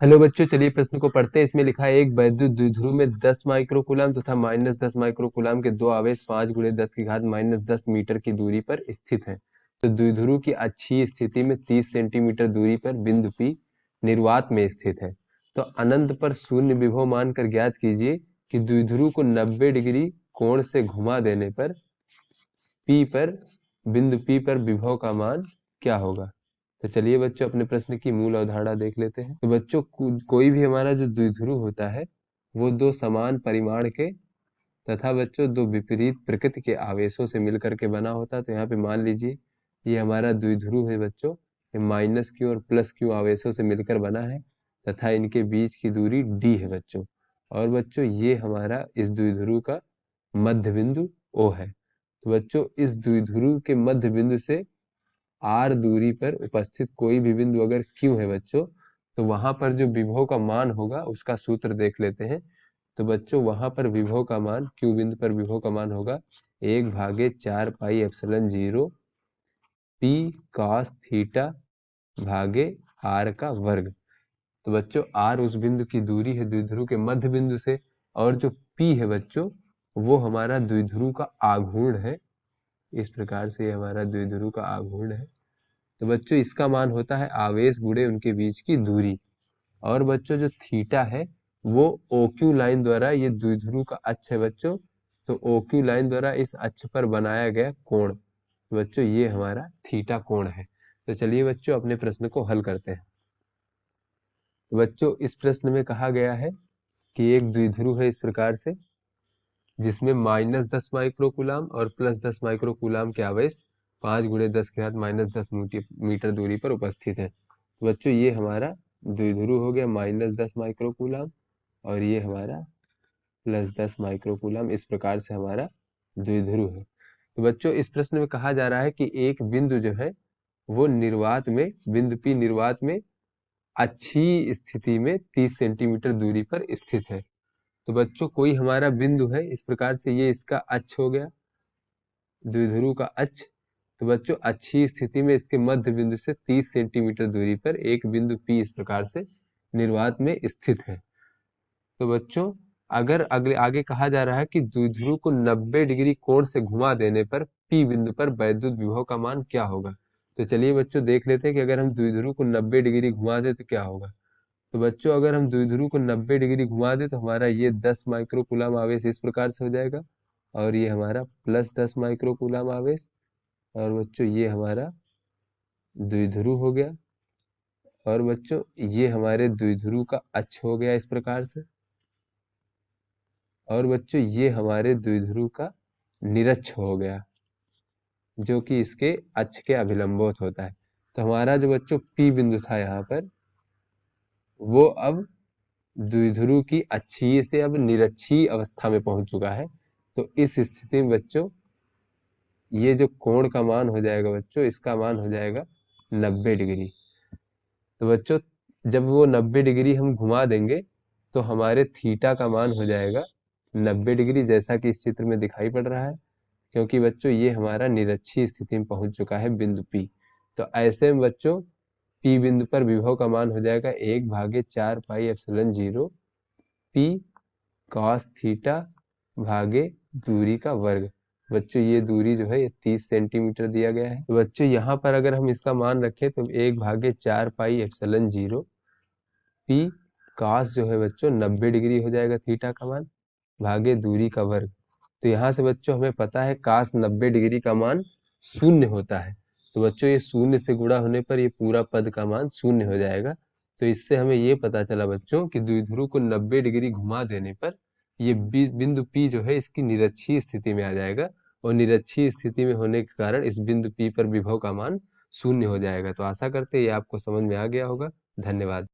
Hello बच्चों, चलिए प्रश्न को पढ़ते हैं। इसमें लिखा है एक वैद्युत द्विध्रुव में 10 माइक्रोकूलम तथा माइनस 10 माइक्रोकूलम के दो आवेश 5 गुणे 10 की घात माइनस 10 मीटर की दूरी पर स्थित हैं। तो द्विध्रुव की अक्षीय स्थिति में 30 सेंटीमीटर दूरी पर बिंदु P निर्वात में स्थित है। तो अनंत पर शून्य विभव मानकर ज्ञात कीजिए कि द्विध्रुव को 90 डिग्री कोण से घुमा देने पर बिंदु P पर विभव का मान क्या होगा। तो चलिए बच्चों अपने प्रश्न की मूल अवधारणा देख लेते हैं। तो बच्चों कोई भी हमारा जो द्विध्रुव होता है वो दो समान परिमाण के तथा बच्चों दो विपरीत प्रकृति के आवेशों से मिलकर के बना होता है। तो यहाँ पे मान लीजिए ये हमारा द्विध्रुव है बच्चों, ये माइनस क्यू और प्लस क्यू आवेशों से मिलकर बना है तथा इनके बीच की दूरी d है बच्चों। और बच्चों ये हमारा इस द्विध्रुव का मध्य बिंदु O है। तो बच्चों इस द्विध्रुव के मध्य बिंदु से r दूरी पर उपस्थित कोई भी बिंदु अगर Q है बच्चों, तो वहां पर जो विभव का मान होगा उसका सूत्र देख लेते हैं। तो बच्चों वहां पर विभव का मान Q बिंदु पर विभव का मान होगा 1/4 pi epsilon 0 P cos theta भागे r का वर्ग। तो बच्चों r उस बिंदु की दूरी है द्विध्रुव के मध्य बिंदु से, और जो P है बच्चों वो हमारा द्विध्रुव का आघूर्ण है। इस प्रकार से ये हमारा द्विध्रुव का आघूर्ण है। तो बच्चों इसका मान होता है आवेश गुणे उनके बीच की दूरी। और बच्चों जो थीटा है वो OQ लाइन द्वारा, ये द्विध्रुव का अक्ष है बच्चों, तो OQ लाइन द्वारा इस अक्ष पर बनाया गया कोण। तो बच्चों ये हमारा थीटा कोण है। तो चलिए बच्चों अपने प्रश्न को हल करते हैं। तो बच्चों इस प्रश्न में कहा गया है कि एक द्विध्रुव है इस प्रकार से, जिसमें माइनस 10 माइक्रोकूलम और प्लस 10 माइक्रोकूलम के आवेश 5 गुणे 10 के घात माइनस 10 मीटर दूरी पर उपस्थित है। तो बच्चों ये हमारा द्विध्रुव हो गया माइनस 10 माइक्रोकूलम और ये हमारा प्लस 10 माइक्रोकूलम। इस प्रकार से हमारा द्विध्रुव है। तो बच्चों इस प्रश्न में कहा जा रहा है कि एक बिंदु जो है वो निर्वात में, बिंदु P निर्वात में अच्छी स्थिति में 30 सेंटीमीटर दूरी पर स्थित है। तो बच्चों कोई हमारा बिंदु है इस प्रकार से, ये इसका अक्ष हो गया, द्विध्रुव का अक्ष। तो बच्चों अच्छी स्थिति में इसके मध्य बिंदु से 30 सेंटीमीटर दूरी पर एक बिंदु P इस प्रकार से निर्वात में स्थित है। तो बच्चों अगर अगले आगे कहा जा रहा है कि द्विध्रुव को 90 डिग्री कोण से घुमा देने पर P बिंदु पर वैद्युत विभव का मान क्या होगा। तो चलिए बच्चों देख लेते हैं कि अगर हम द्विध्रुव को 90 डिग्री घुमा दे तो क्या होगा। तो बच्चों अगर हम द्विध्रुव को 90 डिग्री घुमा दे तो हमारा ये 10 माइक्रोकूलम आवेश इस प्रकार से हो जाएगा, और ये हमारा प्लस 10 माइक्रोकूलम आवेश, और बच्चों ये हमारा द्विध्रुव हो गया, और बच्चों ये हमारे द्विध्रुव का अक्ष हो गया इस प्रकार से, और बच्चों ये हमारे द्विध्रुव का निरक्ष हो गया जो कि इसके अक्ष के अभिलंबोत होता है। तो हमारा जो बच्चों P बिंदु था यहाँ पर वो अब द्विध्रुव की अक्षीय से अब निरक्षीय अवस्था में पहुंच चुका है। तो इस स्थिति में बच्चों ये जो कोण का मान हो जाएगा बच्चों, इसका मान हो जाएगा 90 डिग्री। तो बच्चों जब वो 90 डिग्री हम घुमा देंगे तो हमारे थीटा का मान हो जाएगा 90 डिग्री, जैसा कि इस चित्र में दिखाई पड़ रहा है, क्योंकि बच्चों ये हमारा निरक्षीय स्थिति में पहुंच चुका है बिंदु P। तो ऐसे में बच्चों P बिंदु पर विभव का मान हो जाएगा 1/4 pi epsilon 0 P cos theta भागे दूरी का वर्ग। बच्चों ये दूरी जो है ये 30 सेंटीमीटर दिया गया है। तो बच्चों यहाँ पर अगर हम इसका मान रखें तो 1/4 पाई एप्सिलॉन 0 P cos जो है बच्चों 90 डिग्री हो जाएगा थीटा का मान, भागे दूरी का वर्ग। तो यहाँ से बच्चों हमें पता है cos 90 डिग्री का मान शून्य होता है। तो बच्चों ये शून्य से गुणा होने पर ये पूरा पद का मान शून्य हो जाएगा। तो इससे हमें ये पता चला बच्चों कि द्विध्रुव को 90 डिग्री घुमा देने पर ये बिंदु P जो है इसकी निरक्षीय स्थिति में आ जाएगा, और निरक्षीय स्थिति में होने के कारण इस बिंदु P पर विभव का मान शून्य हो जाएगा। तो आशा करते हैं ये आपको समझ में आ गया होगा। धन्यवाद।